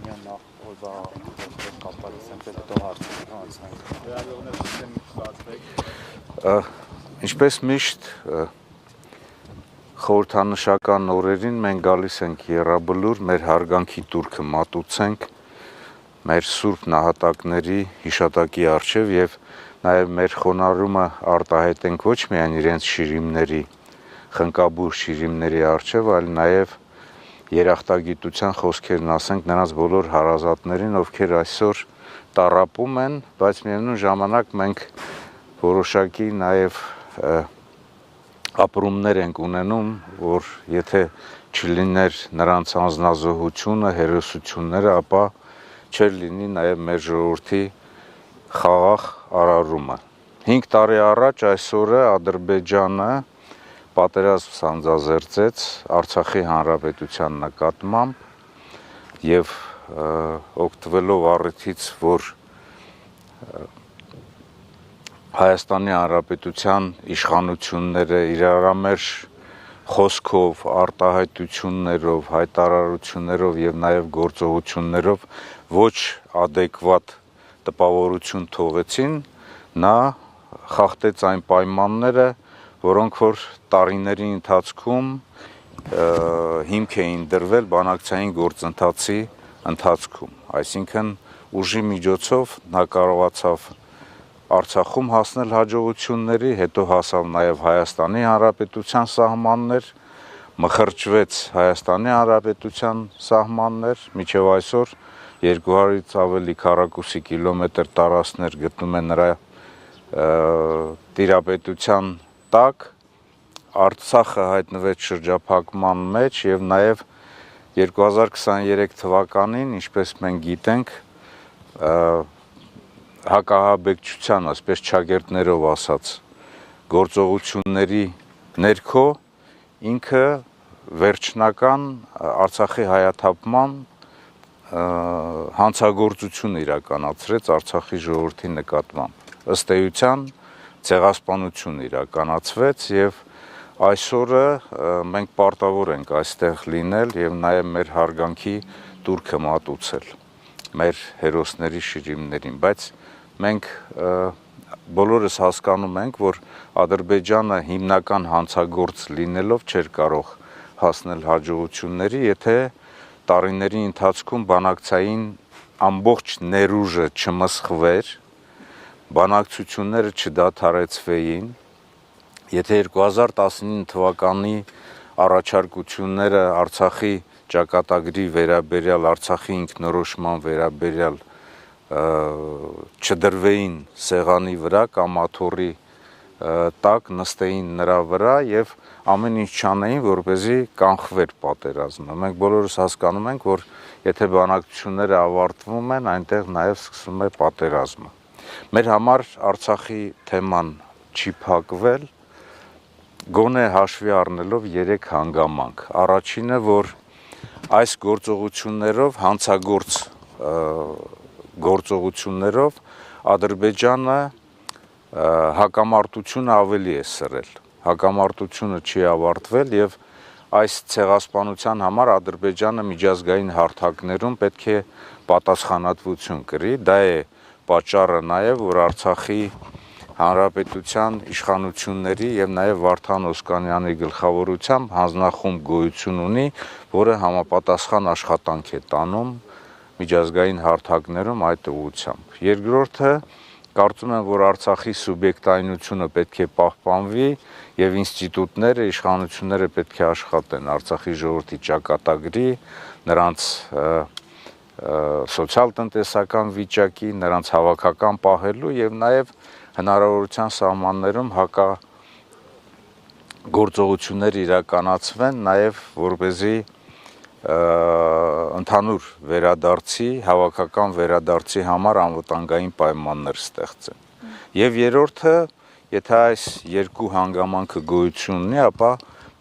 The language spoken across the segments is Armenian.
Միան նախ օրվա կապալիս ենք հետո հարցին անցնենք։ Վերաբերյալ սիստեմի ստացվեք։ Ինչպես միշտ խորհրդանշական օրերին մենք գալիս ենք Եռաբլուր, մեր հարգանքի տուրքը մատուցենք մեր սուրբ նահատակների հիշատակի առջև եւ նաեւ մեր խոնարհումը արտահայտենք ոչ միայն իրենց շիրիմների, խնկաբուր շիրիմների առջև, այլ նաեւ երախտագիտության խոսքերն ասենք նրանց բոլոր հարազատներին, ովքեր այսօր տառապում են, բայց միևնույն ժամանակ մենք որոշակի նաեւ ապրումներ ենք ունենում, որ եթե չլիներ նրանց անձնազոհությունը, հերոսությունները, ապա չէր լինի նաեւ մեր ժողովրդի խաղաղ արարումը։ 5 տարի առաջ այս օրը Ադրբեջանը պատերազմ սանձազերծեց Արցախի հանրապետության նկատմամբ եւ օգտվելով առիթից, որ Հայաստանի Հանրապետության իշխանությունները իրարամերժ խոսքով, արտահայտություններով, հայտարարություններով եւ նաեւ գործողություններով ոչ adekvat տպավորություն թողեցին, նա խախտեց այն պայմանները, որոնք որ տարիների ընթացքում հիմք էին դրվել բանակցային գործընթացի ընթացքում, այսինքն ուժի միջոցով նա կարողացավ Արցախում հասնել հաջողությունների, հետո հասավ նաև Հայաստանի Հանրապետության սահմաններ, մխրճվեց Հայաստանի Հանրապետության սահմաններ, մինչև այսօր 200-ից ավելի քառակուսի կիլոմետր տարածքներ գտնում են նրա տիրապետության տակ, Արցախը հայտնվեց շրջափակման մեջ եւ նաեւ 2023 թվականին, ինչպես մենք գիտենք, հակահաբեկչության, ասես ճագերտներով ասած, գործողությունների ներքո ինքը վերջնական Արցախի հայաթափման հանցագործություն իրականացրեց Արցախի ժողովրդի նկատմամբ։ Ըստ էության ցեղասպանություն իրականացվեց եւ այսօրը մենք պարտավոր ենք այստեղ լինել եւ նաեւ մեր հարգանքի տուրքը մատուցել մեր հերոսների շիրիմներին, բայց մենք բոլորս հասկանում ենք, որ Ադրբեջանը հիմնական հանցագործ լինելով չէր կարող հասնել հաջողությունների, եթե տարիների ընթացքում բանակցային ամբողջ ներուժը չմսխվեր, բանակցությունները չդադարեցվեին, եթե 2019 թվականի առաջարկությունները Արցախի ճակատագրի վերաբերյալ, Արցախի ինքնորոշման վերաբերյալ չդրվեին սեղանի վրա կամ աթոռի տակ նստեին նրա վրա եւ ամեն ինչ չանեին, որպեսզի կանխվեր պատերազմը։ Մենք բոլորս հասկանում ենք, որ եթե բանակցությունները ավարտվում են, այնտեղ նաեւ սկսվում է պատերազմը։ Մեր համար Արցախի թեման չի փակվել, գոնե հաշվի առնելով 3 հանգամանք։ Առաջինը, որ այս գործողություններով, հանցագործ գործողություններով Ադրբեջանը հակամարտությունը ավելի է սրել։ Հակամարտությունը չի ավարտվել եւ այս ցեղասպանության համար Ադրբեջանը միջազգային հարթակներում պետք է պատասխանատվություն կրի։ Դա է պատճառը նաեւ, որ Արցախի Հանրապետության իշխանությունների եւ նաեւ Վարդան Օսկանյանի գլխավորությամբ հանձնախումբ գոյություն ունի, որը համապատասխան աշխատանք է տանում միջազգային հարթակներում այդ ուղղությամբ։ Երկրորդը, կարծում եմ, որ Արցախի սուբյեկտայնությունը պետք է պահպանվի եւ ինստիտուտները, իշխանությունները պետք է աշխատեն Արցախի ժողովրդի ճակատագրի, նրանց սոցիալ-տնտեսական վիճակի, նրանց հավաքական պահելու եւ նաեւ հնարավորության սահմաններում հակագործողություններ իրականացվեն, նաեւ որպեսզի ընդհանուր վերադարձի, հավաքական վերադարձի համար անվտանգային պայմաններ ստեղծեն։ Եվ երրորդը, եթե այս երկու հանգամանքը գոյություն ունի, ապա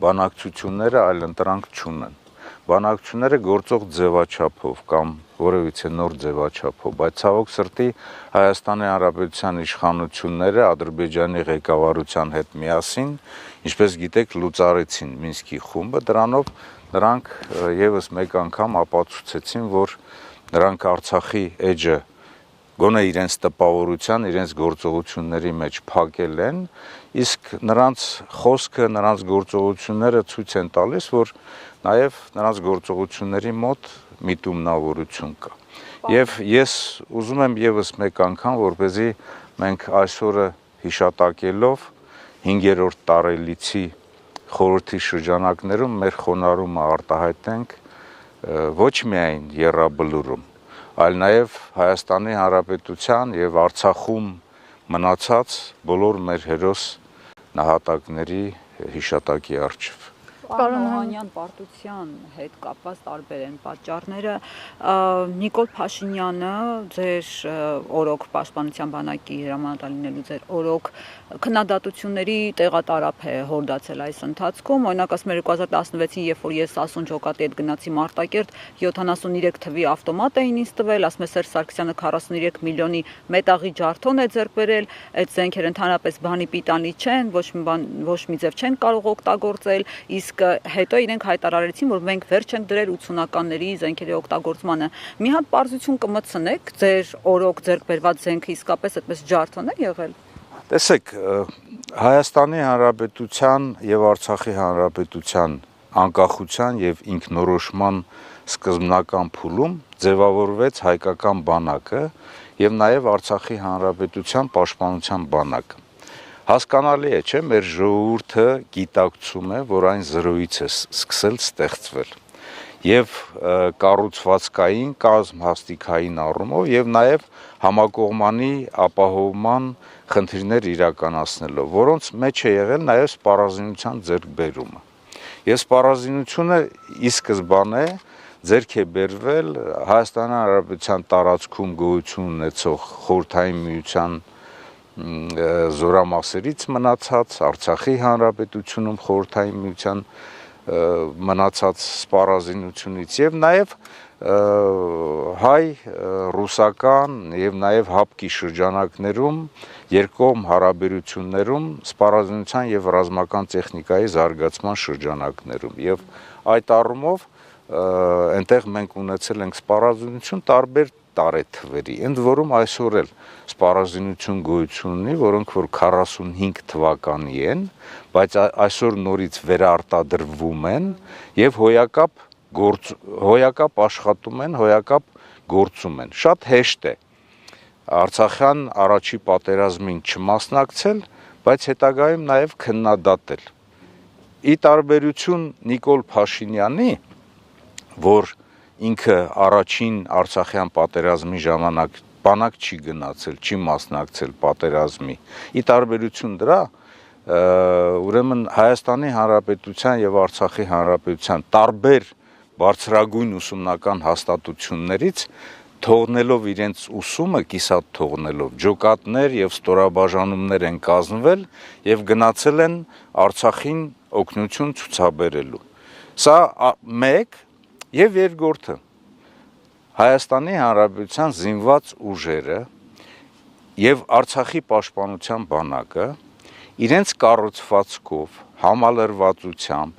բանակցությունները այլընտրանք չունեն։ Բանակցությունները գործող ձևաչափով կամ որևիցե նոր ձևաչափով, բայց ցավոք սրտի Հայաստանի Հանրապետության իշխանությունները Ադրբեջանի ղեկավարության հետ միասին, ինչպես գիտեք, լուծարեցին Մինսկի խումբը, դրանով նրանք եւս մեկ անգամ ապացուցեցին, որ նրանք Արցախի էջը գոնե իրենց տպավորության, իրենց գործողությունների մեջ փակել են, իսկ նրանց խոսքը, նրանց գործողությունները ցույց են տալիս, որ նաև նրանց գործողությունների մոտ միտումնավորություն կա։ Եվ ես ուզում եմ եւս մեկ անգամ, որպեսզի մենք այսօրը հիշատակելով 5-րդ տարելիցի խորհրդի շրջանակներում մեր խոնարհումը արտահայտենք ոչ միայն Եռաբլուրում, այլ նաև Հայաստանի Հանրապետության եւ Արցախում մնացած բոլոր մեր հերոս նահատակների հիշատակի առջև։ Պարոն Օհանյան, պարտության հետ կապված տարբեր են պատճառները։ Նիկոլ Փաշինյանը ձեր օրոք պաշտպանության բանակի հրամանատար լինելու ձեր օրոք քննադատությունների տեղատարափ է հորդացել այս ընթացքում։ Օրինակ ասում 2016-ին, երբ որ ես Ասուն Ջոկատի հետ գնացի Մարտակերտ, 73 թվի ավտոմատ էին ինձ տվել, ասում է Սերժ Սարգսյանը 43 միլիոնի մետաղի ջարդոն է ձեռք բերել, այդ զենքերը ընդհանրապես բանի պիտանի չեն, ոչ մի ձև չեն կարող օգտագործել, իսկ հետո իրենք հայտարարեցին, որ մենք վերջ ենք դրել 80-ականների զենքերի օգտագործմանը։ Մի հատ պարզություն կմտցնեք, ձեր օրոք ձեռք բերված զենքը իսկապես այդպես ջարդոն է եղել։ Տեսեք, Հայաստանի Հանրապետության եւ Արցախի Հանրապետության անկախության եւ ինքնորոշման սկզբնական փուլում ձևավորվեց հայկական բանակը եւ նաեւ Արցախի Հանրապետության պաշտպանության բանակը։ Հասկանալի է, չէ՞, մեր ժողովուրդը գիտակցում է, որ այն զրոյից է սկսել ստեղծվել եւ կառուցվածքային, կազմհաստիկային առումով եւ նաեւ համակողմանի ապահովման խնդիրներ իրականացնելով, որոնց մեջ է եղել նաեւ սպառազինության ձեռքբերումը։ Եւ սպառազինությունը ի սկզբանե ձեռք է բերվել Հայաստանի Հանրապետության տարածքում գոյություն ունեցող Խորհրդային Միության զորամասերից մնացած, Արցախի Հանրապետությունում Խորհրդային Միության մնացած սպառազինությունից եւ նաեւ հայ, ռուսական եւ նաեւ հապկի շրջանակներում երկկողմ հարաբերություններում սպառազինության եւ ռազմական տեխնիկայի զարգացման շրջանակներում եւ այդ առումով այնտեղ մենք ունեցել ենք սպառազինություն տարբեր տարեթվերի, ընդ որում այսօր էլ սպառազինություն գոյություն ունի, որոնք որ 45 թվականի են, բայց այսօր նորից վերարտադրվում են եւ հոյակապ աշխատում են, հոյակապ գործում են։ Շատ հեշտ է Արցախյան առաջի պատերազմին չմասնակցել, բայց հետագայում նաեւ քննադատել։ Ի տարբերություն Նիկոլ Փաշինյանի, որ ինքը առաջին Արցախյան պատերազմի ժամանակ բանակ չի գնացել, չի մասնակցել պատերազմի։ Ի տարբերություն դրա, ուրեմն Հայաստանի Հանրապետության եւ Արցախի Հանրապետության տարբեր բարձրագույն ուսումնական հաստատություններից թողնելով իրենց ուսումը, կիսատ թողնելով, ջոկատներ եւ ստորաբաժանումներ են կազմվել եւ գնացել են Արցախին օգնություն ցուցաբերելու։ Սա մեկ եւ երկրորդը Հայաստանի Հանրապետության զինված ուժերը եւ Արցախի պաշտպանության բանակը իրենց կառուցվածքով, համալրվածությամբ,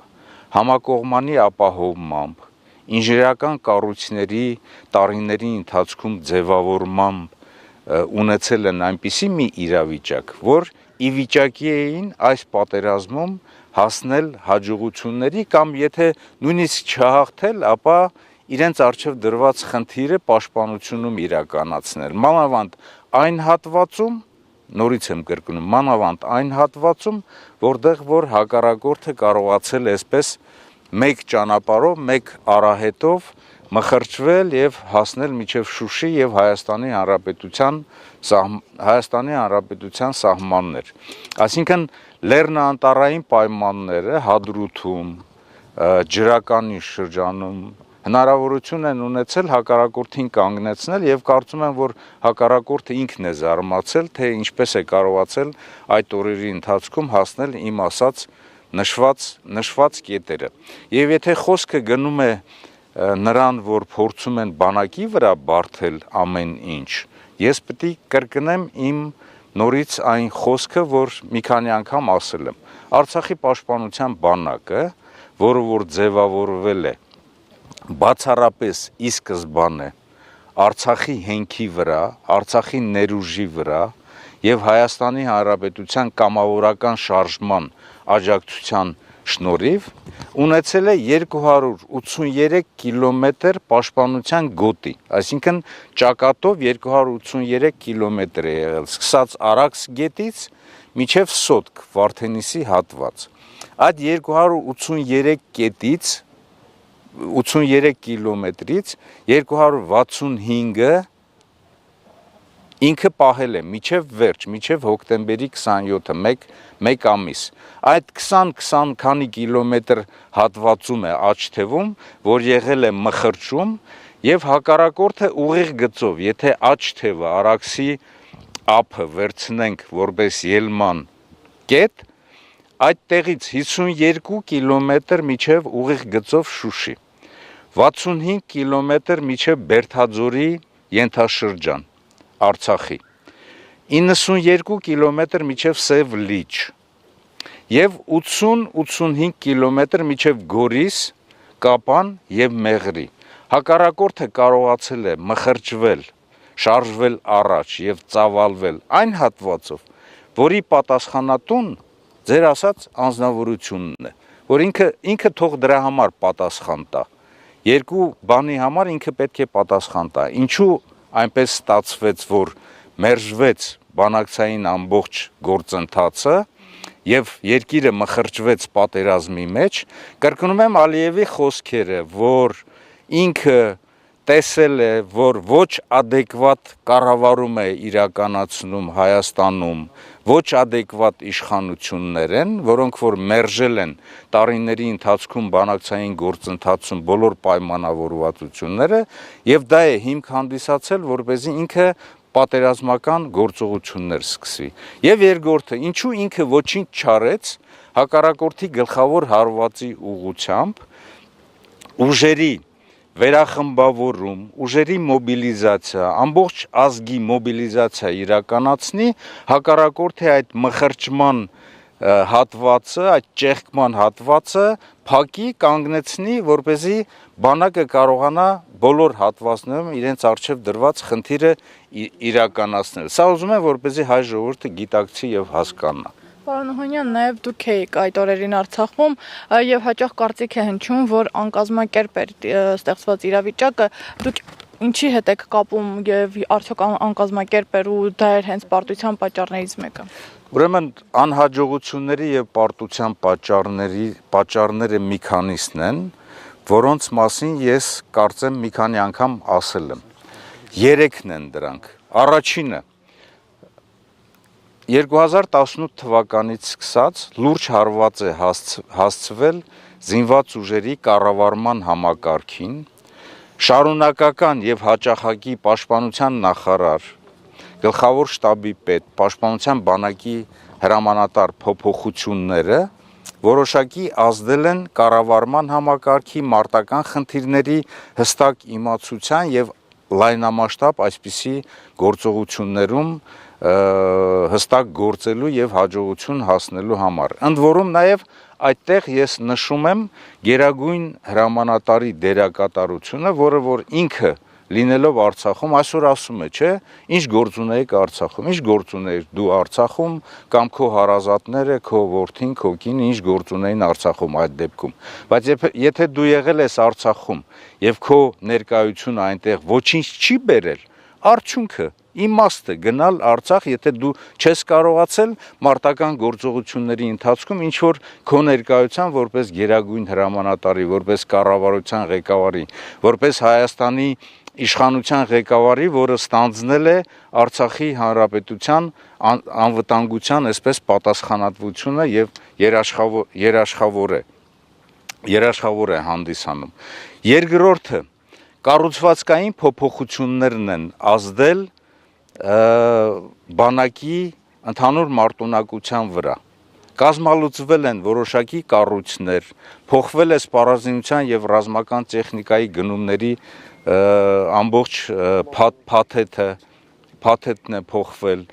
համակողմանի ապահովմամբ, ինժեներական կառույցների տարիների ընթացքում ձևավորմամբ ունեցել են այնպիսի մի իրավիճակ, որ ի վիճակի էին այս պատերազմում հասնել հաջողությունների կամ եթե նույնիսկ չհաղթել, ապա իրենց առջև դրված խնդիրը պաշտպանությունում իրականացնել։ Մանավանդ այն հատվածում, նորից եմ կրկնում, մանավանդ այն հատվածում, որտեղ որ հակառակորդը կարողացել է այսպես մեկ ճանապարհով, մեկ արահետով մխրճվել եւ հասնել մինչեւ Շուշի եւ Հայաստանի Հանրապետության սահմաններ։ Այսինքն լեռնանատարային պայմանները Հադրութում, ջրականի շրջանում հնարավորություն են ունեցել հակառակորդին կանգնեցնել եւ կարծում եմ, որ հակառակորդը ինքն է զարմացել, թե ինչպես է կարողացել այդ օրերի ընթացքում հասնել իմ ասած նշված կետերը։ Եվ եթե խոսքը գնում է նրան, որ փորձում են բանակի վրա բարթել ամեն ինչ, ես պետք է կրկնեմ իմ նորից այն խոսքը, որ մի քանի անգամ ասել եմ։ Արցախի պաշտպանության բանակը, որը որ ձևավորվել է բացառապես ի սկզբանե Արցախի հենքի վրա, Արցախի ներուժի վրա եւ Հայաստանի Հանրապետության կամավորական շարժման աջակցության շնորհիվ ունեցել է 283 կիլոմետր պաշտպանության գոտի, այսինքն ճակատով 283 կիլոմետր է եղել, սկսած Արաքս գետից մինչև Սոտք Վարդենիսի հատված։ Այդ 283 կետից 83 կիլոմետրից 265-ը ինքը պահել է միջև վերջ, միջև հոկտեմբերի 27-ը, մեկ ամիս։ Այդ 20 քանի կիլոմետր հատվածում է աջ թևում, որ եղել է մխրճում եւ հակառակորդը ուղիղ գծով, եթե աջ թևը Արաքսի ափը վերցնենք որպես ելման կետ, այդտեղից 52 կիլոմետր միջև ուղիղ գծով Շուշի, 65 կիլոմետր միջև Բերդաձորի ենթաշրջան Արցախի, 92 կիլոմետր միջև Սև Լիճ եւ 80-85 կիլոմետր միջև Գորիս, Կապան եւ Մեղրի։ Հակառակորդը կարողացել է մխրճվել, շարժվել առաջ եւ ծավալվել այն հատվածով, որի պատասխանատուն ձեր ասած անձնավորությունն է, որ ինքը թող դրա համար պատասխան տա։ Երկու բանի համար ինքը պետք է պատասխան տա։ Ինչու այնպես ստացվեց, որ մերժվեց բանակցային ամբողջ գործընթացը եւ երկիրը մխրճվեց պատերազմի մեջ, կրկնում եմ Ալիևի խոսքերը, որ ինքը տեսել է, որ ոչ adekvat կառավարում է իրականացնում Հայաստանում, ոչ adekvat իշխանություններ են, որոնք որ մերժել են տարիների ընթացքում բանակցային գործընթացում բոլոր պայմանավորվածությունները եւ դա է հիմք հանդիսացել, որպեսզի ինքը պատերազմական գործողություններ սկսվի։ Եվ երկրորդը, ինչու ինքը ոչինչ չարեց հակառակորդի գլխավոր հարվածի ուղղությամբ ուժերի վերախմբավորում, ուժերի մոբիլիզացիա, ամբողջ ազգի մոբիլիզացիա իրականացնի, հակառակորդի այդ մխրճման հատվածը, այդ ճեղքման հատվածը փակի, կանգնեցնի, որպեսզի բանակը կարողանա բոլոր հատվածներում իրենց արժև դրված խնդիրը իրականացնել։ Սա ուզում եմ, որպեսզի հայ ժողովուրդը գիտակցի եւ հասկանա։ Պարոն Օհանյան, նաև դուք եք այդ օրերին Արցախում եւ հաճախ կարծիք է հնչում, որ անկազմակերպ էր ստեղծված իրավիճակը, դուք ինչի հետ եք կապում եւ արդյոք անկազմակերպ էր ու դա էր հենց պարտության պատճառներից մեկը։ Ուրեմն անհաջողությունների եւ պարտության պատճառները մի քանիսն են, որոնց մասին ես կարծեմ մի քանի անգամ ասել եմ։ 3-ն են դրանք։ Առաջինը 2018 թվականից սկսած լուրջ հարված է հասցվել զինված ուժերի կառավարման համակարգին, շարունակական եւ հաճախակի պաշտպանության նախարար, գլխավոր շտաբի պետ, պաշտպանության բանակի հրամանատար փոփոխությունները որոշակի ազդել են կառավարման համակարգի մարտական խնդիրների հստակ իմացության եւ լայնամասշտաբ այսպիսի գործողություններում հստակ գործելու եւ հաջողություն հասնելու համար։ Ընդ որում նաեւ այդտեղ ես նշում եմ Գերագույն հրամանատարի դերակատարությունը, որը որ ինքը լինելով Արցախում այսօր ասում է, չէ, ինչ գործ ունեիք Արցախում, ինչ գործ ունեիր դու Արցախում կամ քո հարազատները, քո որդին, քո կինը ինչ գործ ունեին Արցախում այդ դեպքում։ Բայց եթե դու եղել ես Արցախում եւ քո ներկայությունը այնտեղ ոչինչ չի բերել, արդյունքը իմաստը գնալ Արցախ, եթե դու չես կարողացել մարտական գործողությունների ընթացքում ինչ որ քո ներկայության որպես Գերագույն հրամանատարի, որպես կառավարության ղեկավարի, որպես Հայաստանի իշխանության ղեկավարի, որը ստանձնել է Արցախի հանրապետության անվտանգության այսպես պատասխանատվությունը եւ երաշխավոր է հանդիսանում։ Երկրորդը կառուցվածքային փոփոխություններն են ազդել բանակի ընդհանուր մարտունակության վրա։ Կազմալուծվել են որոշակի կառույցներ, փոխվել է սպառազինության եւ ռազմական տեխնիկայի գնումների ամբողջ փաթեթն է փոխվել,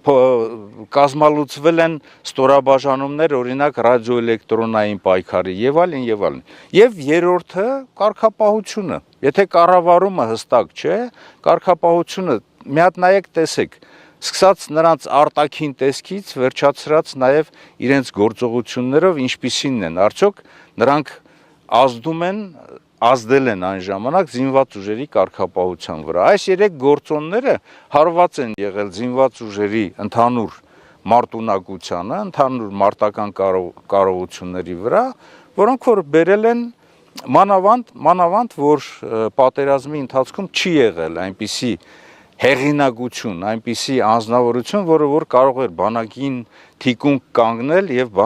կազմալուծվել են ստորաբաժանումներ, օրինակ ռադիոէլեկտրոնային պայքարի եւ այլն եւ այլն։ Եվ երրորդը կարգապահությունը։ Եթե կառավարումը հստակ չէ, կարգապահությունը մի հատ նայեք տեսեք, սկսած նրանց արտաքին տեսքից, վերջացրած նաեւ իրենց գործողություններով ինչպիսին են, արդյոք նրանք ազդել են այն ժամանակ զինված ուժերի կարգապահության վրա։ Այս երեք գործոնները հարված են եղել զինված ուժերի ընդհանուր մարտունակությանը, ընդհանուր մարտական կարողությունների վրա, որոնք որ բերել են մանավանդ, որ պատերազմի ընթացքում չի եղել այնպիսի հեղինակություն, այնպիսի անձնավորություն, որը որ կարող էր բանակին թիկունք կանգնել եւ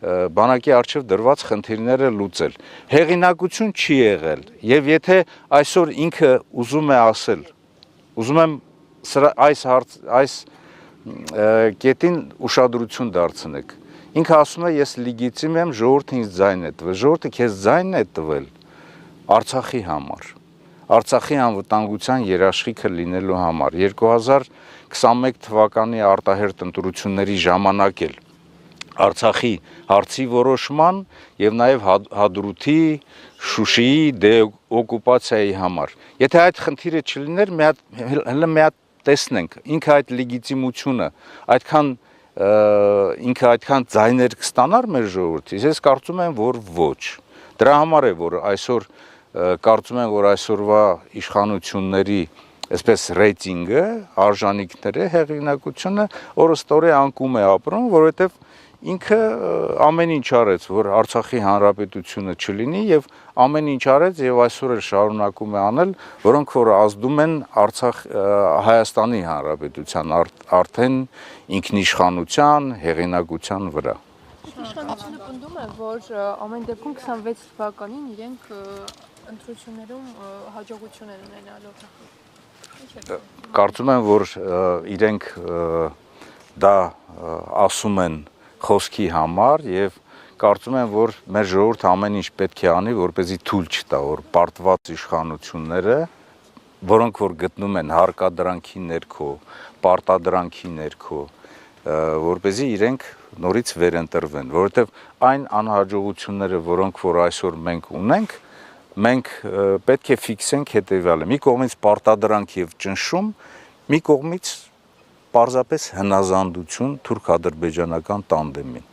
բանակի առջև դրված խնդիրները լուծել։ Հեղինակություն չի եղել եւ եթե այսօր ինքը ուզում է ասել, ուզում եմ այս կետին ուշադրություն դարձնեք։ Ինքը ասում է ես լեգիտիմ եմ, ժողովուրդը ինձ ձայն է տվել։ Ժողովուրդը քեզ ձայն է տվել Արցախի համար։ Արցախի անվտանգության երաշխիքը լինելու համար 2021 թվականի արտահերթ ընտրությունների ժամանակ էլ Արցախի հարցի որոշման եւ նաեւ Հադրութի, Շուշիի դեօկուպացիայի համար։ Եթե այդ խնդիրը չլիներ, մի հատ տեսնենք, ինքը այդ լեգիտիմությունը, ինքը այդքան ձայներ կստանար մեր ժողովրդից, ես կարծում եմ, որ ոչ։ Դրա համար է, որ այսօր կարծում եմ, որ այսօրվա իշխանությունների այսպես ռեյտինգը, արժանինքները, հեղինակությունը օրստորե անկում է ապրում, որովհետեւ ինքը ամեն ինչ արեց, որ Արցախի հանրապետությունը չլինի եւ ամեն ինչ արեց եւ այսօր էլ շարունակում է անել, որոնք որ ազդում են Հայաստանի հանրապետության արդեն ինքնիշխանության, հեղինակության վրա։ Իշխանությունը պնդում է, որ ամեն դեպքում 26 թվականին իրենք ընտրություններում հաջողություն են ունենալու։ Կարծում եմ, որ իրենք դա ասում են խոսքի համար եւ կարծում եմ, որ մեր ժողովուրդը ամեն ինչ պետք է անի, որպեսզի թույլ չտա, որ պարտված իշխանությունները, որոնք որ գտնում են հարկադրանքի ներքո, պարտադրանքի ներքո, որպեսզի իրենք նորից վերընտրվեն, որովհետեւ այն անհաջողությունները, որոնք որ այսօր մենք ունենք, մենք պետք է ֆիքսենք հետեւյալը. մի կողմից պարտադրանք եւ ճնշում, մի կողմից պարզապես հնազանդություն թուրք-ադրբեջանական տանդեմին։